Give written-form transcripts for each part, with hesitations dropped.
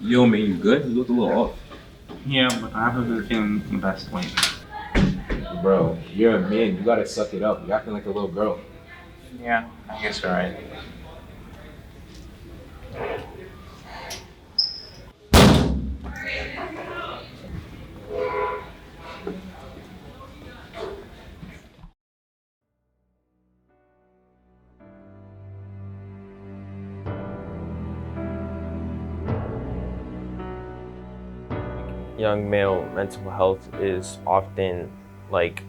Yo, man, you good? You look a little off. Yeah, but I have a good feeling that's point. Bro, you're a man. You gotta suck it up. You're acting like a little girl. Yeah, I guess you're right. Young male mental health is often like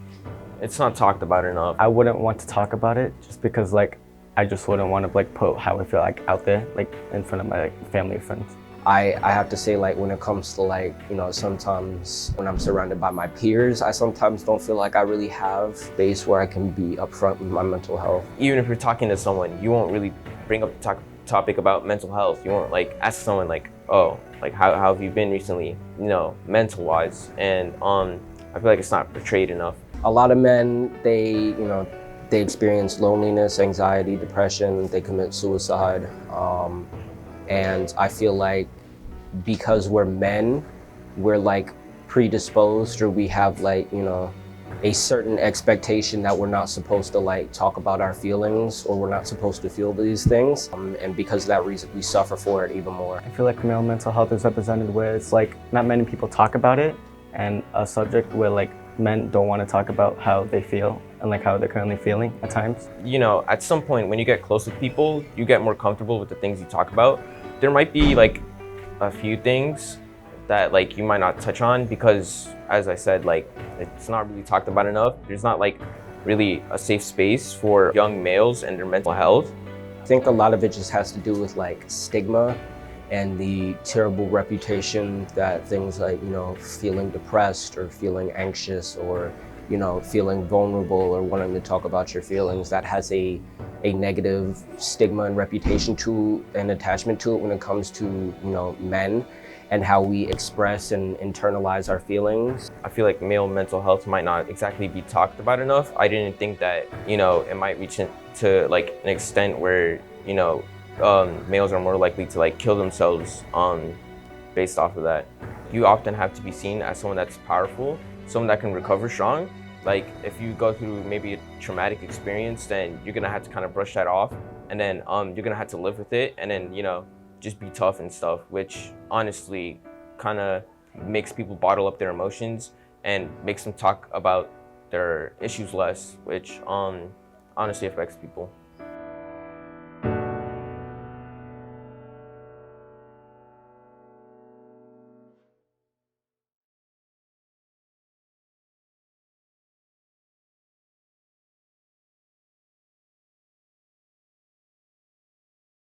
it's not talked about enough. I wouldn't want to talk about it just because I just wouldn't want to put how I feel out there in front of my family or friends. I have to say, when it comes to sometimes when I'm surrounded by my peers, I sometimes don't feel like I really have space where I can be upfront with my mental health. Even if you're talking to someone, you won't really bring up the topic about mental health. You won't ask someone oh, how have you been recently, mental wise. And I feel like it's not portrayed enough. A lot of men, they experience loneliness, anxiety, depression, they commit suicide. And I feel like because we're men, we're predisposed, or we have a certain expectation that we're not supposed to talk about our feelings, or we're not supposed to feel these things. And because of that reason, we suffer for it even more. I feel like male mental health is represented where it's not many people talk about it, and a subject where men don't want to talk about how they feel and how they're currently feeling at times. At some point when you get close with people, you get more comfortable with the things you talk about. There might be a few things that you might not touch on because, as I said, it's not really talked about enough. There's not really a safe space for young males and their mental health. I think a lot of it just has to do with stigma and the terrible reputation that things feeling depressed or feeling anxious or feeling vulnerable or wanting to talk about your feelings, that has a negative stigma and reputation to and attachment to it when it comes to men and how we express and internalize our feelings. I feel like male mental health might not exactly be talked about enough. I didn't think that it might reach to an extent where males are more likely to kill themselves based off of that. You often have to be seen as someone that's powerful, someone that can recover strong. If you go through maybe a traumatic experience, then you're gonna have to kind of brush that off, and then you're gonna have to live with it, and then just be tough and stuff, which honestly kind of makes people bottle up their emotions and makes them talk about their issues less, which honestly affects people.